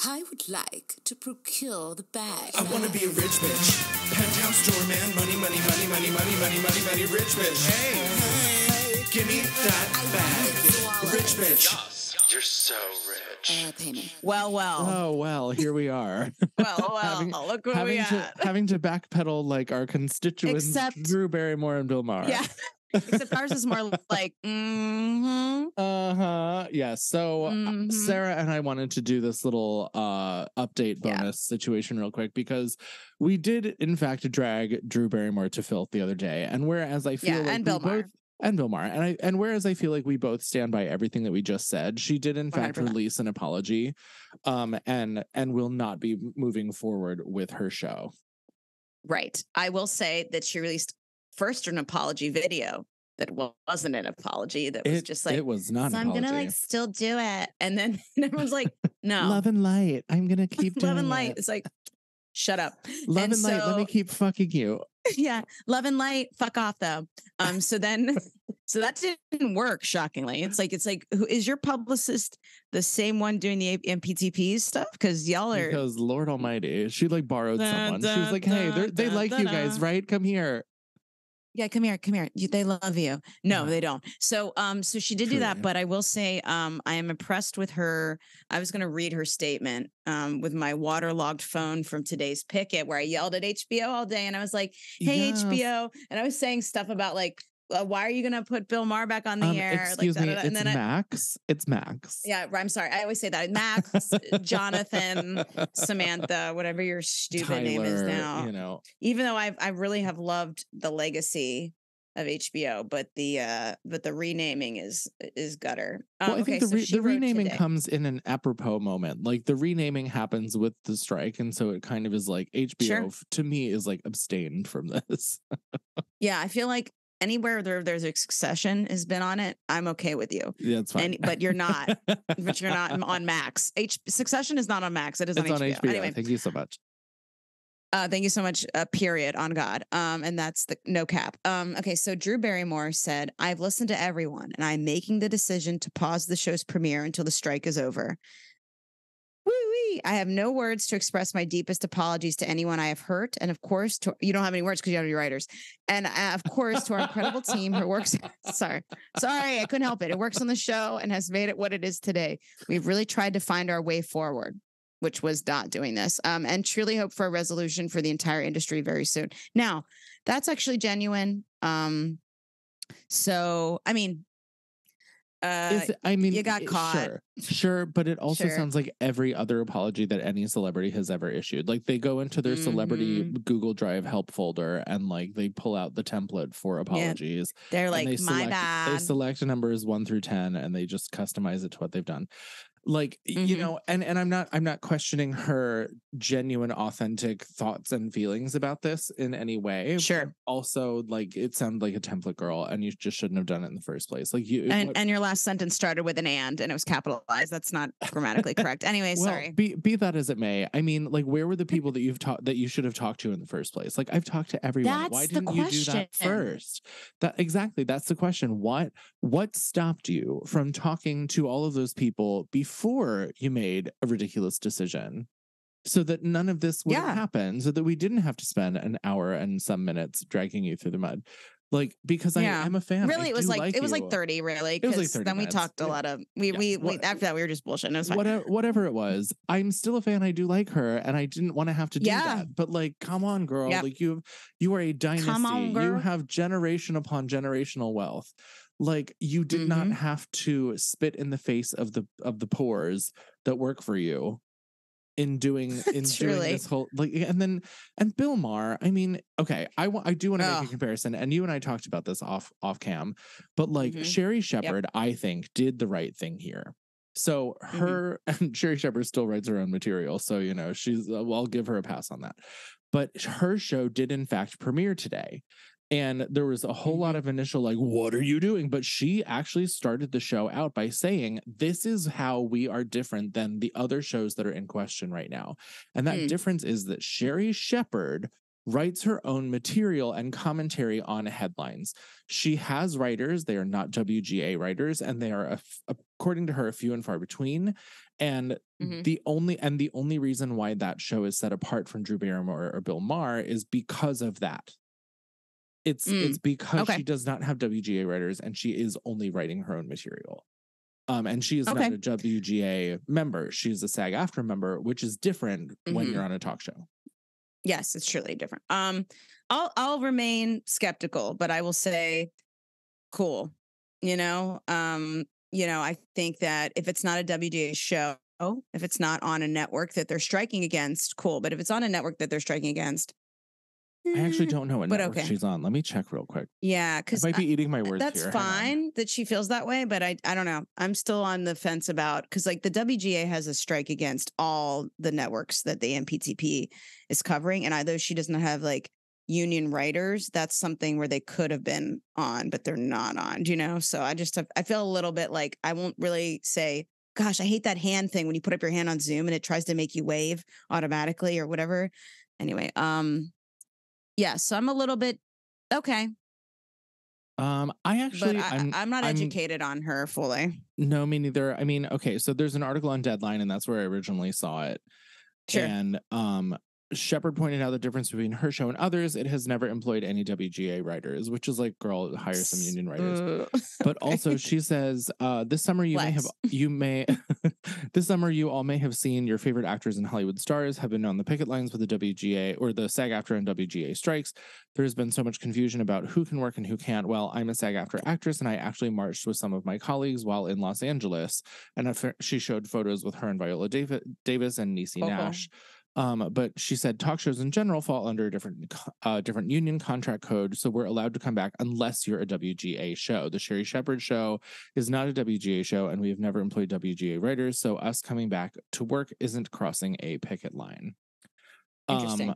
I would like to procure the bag. I want to be a rich bitch. Penthouse doorman, money, money, money, money, money, money, money, money, rich bitch. Hey, give me that bag. Rich bitch. Yes, you're so rich. Pay me. Well. Oh, well, here we are. Well, look where we are. Having to backpedal like our constituents, Except Drew Barrymore and Bill Maher. Yeah. Except ours is more like, Yeah. So Sarah and I wanted to do this little update bonus situation real quick because we did in fact drag Drew Barrymore to filth the other day. And whereas I feel like and Bill Maher. And Bill Maher. And whereas I feel like we both stand by everything that we just said, she did in fact 100%. release an apology and will not be moving forward with her show. Right. I will say that she released first an apology video that wasn't an apology. That was just like, it was not. So an I'm gonna apology. like still do it, and then everyone's like, no, Love and light. I'm gonna keep doing love and light. it. It's like, shut up. Love and light. Let me keep fucking you. Yeah, love and light. Fuck off though. So that didn't work. Shockingly, it's like, who is your publicist? The same one doing the MPTP stuff? Because y'all are. Because Lord Almighty, she like borrowed someone. She was like, "Hey, they like you guys, right? Come here." Yeah, come here. They love you. No, they don't. So, so she did do that, but I will say, I am impressed with her. I was going to read her statement, with my waterlogged phone from today's picket, where I yelled at HBO all day, and I was like, "Hey, HBO," and I was saying stuff about like, why are you going to put Bill Maher back on the air? Excuse me, and then Max. It's Max. Yeah, I'm sorry. I always say that. Max, Jonathan, Samantha, whatever your stupid Tyler, name is now. You know, even though I really have loved the legacy of HBO, but the renaming is gutter. Well, I think okay, the renaming comes in an apropos moment. Like the renaming happens with the strike, and so it kind of is like HBO to me is like abstained from this. Yeah, I feel like anywhere there's a Succession has been on it, I'm okay with you. Yeah, that's fine. But you're not. But you're not on Max. Succession is not on Max. It is on HBO. Anyway, thank you so much. Thank you so much. Period. On God. And that's the no cap. Okay. So Drew Barrymore said, "I've listened to everyone, and I'm making the decision to pause the show's premiere until the strike is over. Woo-wee. I have no words to express my deepest apologies to anyone I have hurt. And of course, you don't have any words because you don't have any writers. And of course, to our incredible team who works, sorry, I couldn't help it. It works on the show and has made it what it is today. We've really tried to find our way forward, which was not doing this, and truly hope for a resolution for the entire industry very soon." Now, that's actually genuine. So, I mean, you got caught. Sure, but it also sounds like every other apology that any celebrity has ever issued. Like they go into their celebrity Google Drive help folder and like they pull out the template for apologies. Yeah. They're like, my bad. They select numbers 1 through 10 and they just customize it to what they've done. Like, you know, and I'm not questioning her genuine, authentic thoughts and feelings about this in any way. Sure. Also, like, it sounded like a template girl, and you just shouldn't have done it in the first place. Like and your last sentence started with an and it was capitalized. That's not grammatically correct. Anyway, well, sorry. Be that as it may, I mean, like, where were the people that you should have talked to in the first place? Like, I've talked to everyone. That's Why didn't you do that first? That's the question. What stopped you from talking to all of those people before you made a ridiculous decision, so that none of this would happen, so that we didn't have to spend an hour and some minutes dragging you through the mud? Like, because I am a fan. Really, it was like 30, really. It was like 30 then minutes. We talked a lot of we after that we were just bullshitting. It was fine. Whatever it was, I'm still a fan. I do like her, and I didn't want to have to do that. But like, come on, girl. Yep. Like you are a dynasty. Come on, girl. You have generation upon generational wealth. Like you did not have to spit in the face of the poors that work for you in doing this whole like. And Bill Maher, I mean, okay, I do want to make a comparison, and you and I talked about this off cam, but like Sherri Shepherd, I think did the right thing here. So her and Sherri Shepherd still writes her own material, so you know she's I'll give her a pass on that. But her show did in fact premiere today. And there was a whole lot of initial, like, what are you doing? But she actually started the show out by saying, this is how we are different than the other shows that are in question right now. And that difference is that Sherri Shepherd writes her own material and commentary on headlines. She has writers. They are not WGA writers, and they are, according to her, few and far between. And the only reason why that show is set apart from Drew Barrymore or Bill Maher is because of that. It's because she does not have WGA writers and she is only writing her own material. And she is not a WGA member. She's a SAG-AFTRA member, which is different when you're on a talk show. Yes, it's truly different. I'll remain skeptical, but I will say, cool. I think that if it's not a WGA show, if it's not on a network that they're striking against, cool. But if it's on a network that they're striking against, I actually don't know what network she's on. Let me check real quick. Yeah, because I might be eating my words that's here. That's fine that she feels that way, but I don't know. I'm still on the fence about, because like the WGA has a strike against all the networks that the MPTP is covering, and although she doesn't have like union writers, that's something where they could have been on, but they're not on. So I feel a little bit like I won't really say, gosh, I hate that hand thing when you put up your hand on Zoom and it tries to make you wave automatically or whatever. Anyway, yeah, so I'm a little bit okay. I'm not educated on her fully. No, me neither. I mean, okay, so there's an article on Deadline, and that's where I originally saw it. Sure. And Shepherd pointed out the difference between her show and others. It has never employed any WGA writers, which is like, girl, hire some union writers. But also she says, this summer this summer you all may have seen your favorite actors and Hollywood stars have been on the picket lines with the WGA or the SAG-AFTRA and WGA strikes. There's been so much confusion about who can work and who can't. Well, I'm a SAG-AFTRA actress and I actually marched with some of my colleagues while in Los Angeles. And she showed photos with her and Viola Davis and Niecy Nash. But she said talk shows in general fall under a different union contract code, so we're allowed to come back unless you're a WGA show. The Sherri Shepherd show is not a WGA show, and we have never employed WGA writers, so us coming back to work isn't crossing a picket line. Interesting.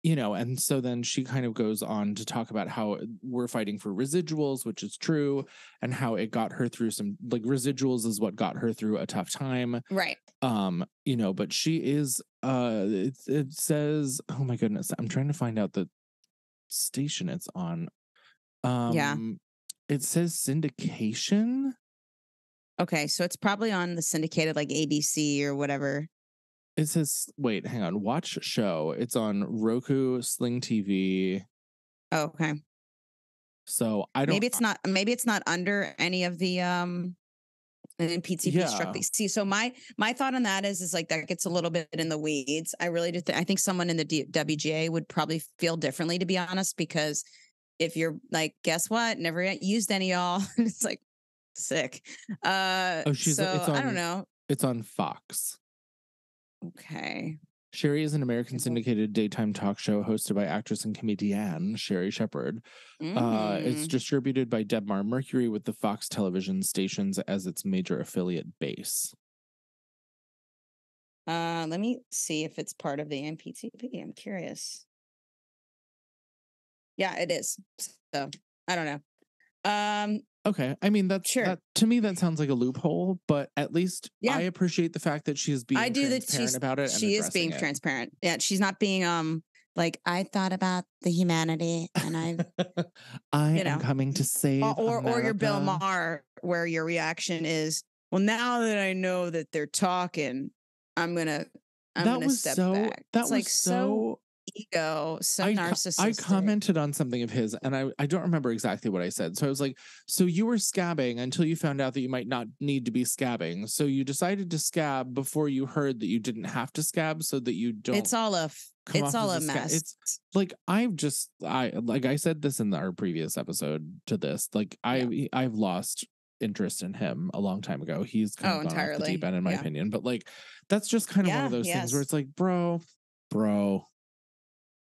And so then she kind of goes on to talk about how we're fighting for residuals, which is true, and how it got her through some, like, residuals is what got her through a tough time. Right. But she is, it says, oh my goodness, I'm trying to find out the station it's on. It says syndication. Okay, so it's probably on the syndicated, like ABC or whatever. It says, wait, hang on. Watch show. It's on Roku, Sling TV. Oh, okay. So I don't. Maybe it's not under any of the PTP structure. See, so my thought on that is like that gets a little bit in the weeds. I really do. I think someone in the WGA would probably feel differently, to be honest, because if you're like, guess what? Never used any y'all. It's like sick. I don't know. It's on Fox. Okay. Sherri is an American syndicated daytime talk show hosted by actress and comedian Sherri Shepherd. It's distributed by Debmar Mercury with the Fox television stations as its major affiliate base. Let me see if it's part of the MPTP. I'm curious. Yeah, it is. So I don't know. Okay. I mean, that's sure. To me, that sounds like a loophole, but at least I appreciate the fact that she's being transparent about it. She is being transparent. Yeah. She's not being, like, I thought about the humanity and I am coming to save or your Bill Maher, where your reaction is, well, now that I know that they're talking, I'm going to step back. That was like so ego, so narcissistic. I commented on something of his and I don't remember exactly what I said. So I was like, so you were scabbing until you found out that you might not need to be scabbing. So you decided to scab before you heard that you didn't have to scab so that you don't. It's all a mess. It's like, like I said this in our previous episode to this, like I've lost interest in him a long time ago. He's kind of gone off the deep end in my opinion, but like, that's just kind of one of those things where it's like, bro, for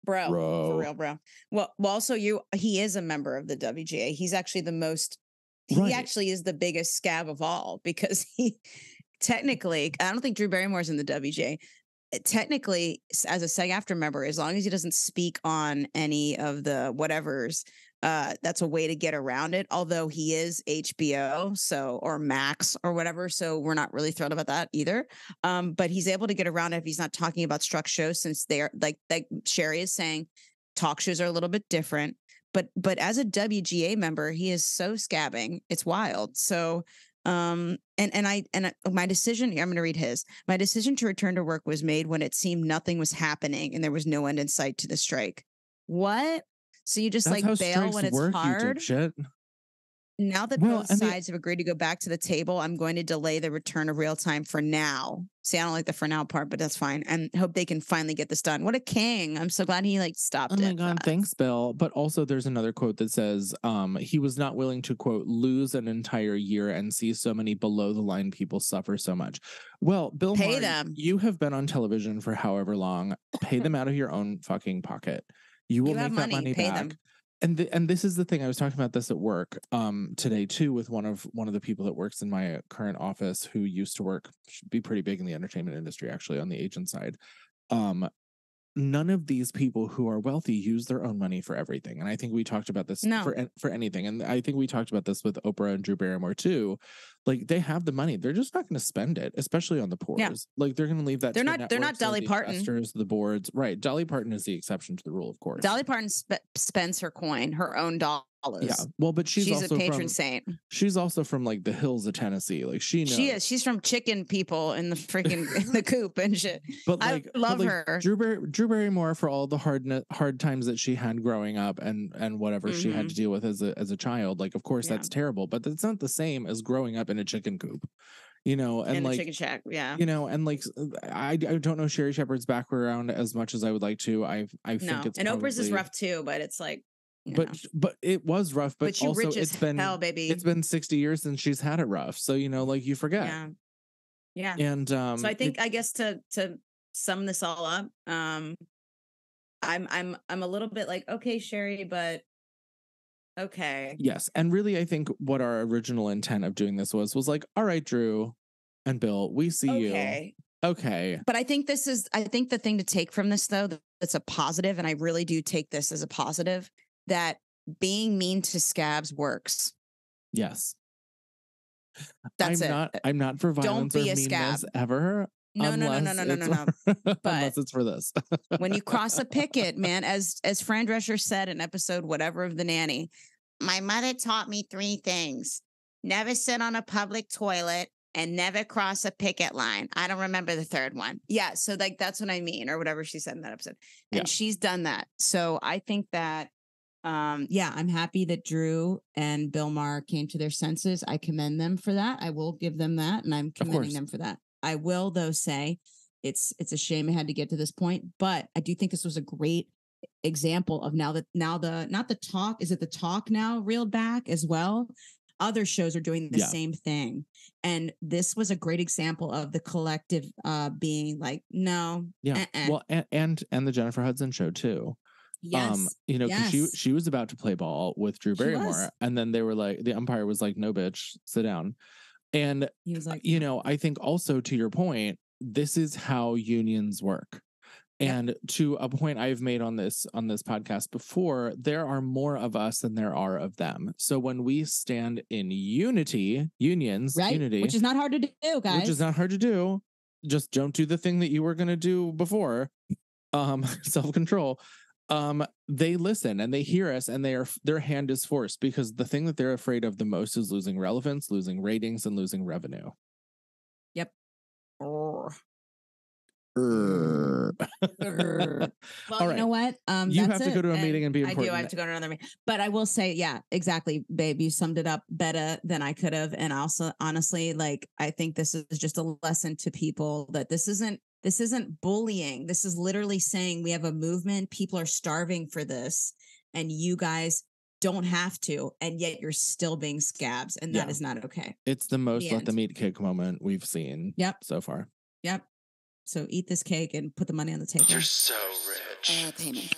real, bro. Well, also he is a member of the WGA. He's actually he actually is the biggest scab of all, because he technically, I don't think Drew Barrymore's in the WGA. Technically, as a SAG-AFTRA member, as long as he doesn't speak on any of the whatevers, that's a way to get around it. Although he is HBO, or Max or whatever, so we're not really thrilled about that either. But he's able to get around it if he's not talking about struck shows, since they are like Sherri is saying, talk shows are a little bit different. But as a WGA member, he is so scabbing, it's wild. So My decision, I'm going to read his. My decision to return to work was made when it seemed nothing was happening and there was no end in sight to the strike. What? So you just That's like bail when it's hard? Shit. Now that both sides have agreed to go back to the table, I'm going to delay the return of real time for now. See, I don't like the for now part, but that's fine. And hope they can finally get this done. What a king. I'm so glad he like stopped it. Oh my God, thanks, Bill. But also there's another quote that says he was not willing to, quote, lose an entire year and see so many below the line people suffer so much. Well, Bill Pay Maher, them. You have been on television for however long. Pay them out of your own fucking pocket. You will make that money pay back. Them. And this is the thing. I was talking about this at work today too with one of the people that works in my current office who used to work, should be pretty big in the entertainment industry actually on the agent side. None of these people who are wealthy use their own money for everything. And I think we talked about this for anything. And I think we talked about this with Oprah and Drew Barrymore too. Like they have the money. They're just not going to spend it, especially on the poor. Yeah. Like they're going to leave that. They're not Dolly Parton. Investors, the boards. Right. Dolly Parton is the exception to the rule, of course. Dolly Parton spends her coin, her own dollars. Yeah. Well, but she's also a patron saint. She's also from like the hills of Tennessee. Like she knows. She is. She's from chicken people in the freaking in the coop and shit. But like, I love her. Drew Barrymore, for all the hard times that she had growing up and whatever she had to deal with as a child. Like, of course, that's terrible. But that's not the same as growing up in a chicken coop. You know, and like chicken shack, yeah. You know, and like I don't know Sherri Shepherd's background as much as I would like to. I think it's and Oprah's is rough too, but it's like. But it was rough. But also rich as it's been hell, baby. It's been 60 years since she's had it rough. So you know, like you forget. Yeah. And so I think I guess to sum this all up, I'm a little bit like, okay, Sherri, but okay. Yes, and really, I think what our original intent of doing this was like, all right, Drew and Bill, we see you. Okay. But I think the thing to take from this though, that's a positive, and I really do take this as a positive, that being mean to scabs works. Yes. That's I'm not for violence Don't be or a meanness scab. ever. No. But unless it's for this. When you cross a picket, man, as Fran Drescher said in episode whatever of The Nanny, my mother taught me 3 things. Never sit on a public toilet and never cross a picket line. I don't remember the third one. Yeah, so like that's what I mean, or whatever she said in that episode. And she's done that. So I think that I'm happy that Drew and Bill Maher came to their senses. I commend them for that. I will give them that, and I'm commending them for that. I will, though, say it's a shame it had to get to this point, but I do think this was a great example of not the talk. Is it the talk now reeled back as well? Other shows are doing the same thing, and this was a great example of the collective being like, no, well, and the Jennifer Hudson show too. Yes. You know, because she was about to play ball with Drew Barrymore, and then they were like, the umpire was like, "No, bitch, sit down." And he was like, you know, I think also to your point, this is how unions work. And to a point I've made on this podcast before, there are more of us than there are of them. So when we stand in unity, unity, which is not hard to do, guys. Which is not hard to do. Just don't do the thing that you were going to do before. Self-control. They listen and they hear us, and their hand is forced, because the thing that they're afraid of the most is losing relevance, losing ratings, and losing revenue. Yep. Well, you know what? You have to go to a meeting and be important. I have to go to another meeting. But I will say, yeah, exactly, babe. You summed it up better than I could have. And also, honestly, like, I think this is just a lesson to people that this isn't bullying. This is literally saying we have a movement. People are starving for this, and you guys don't have to, and yet you're still being scabs, and that is not okay. It's the most let them eat cake moment we've seen so far. Yep. So eat this cake and put the money on the table. You're so rich. Payment.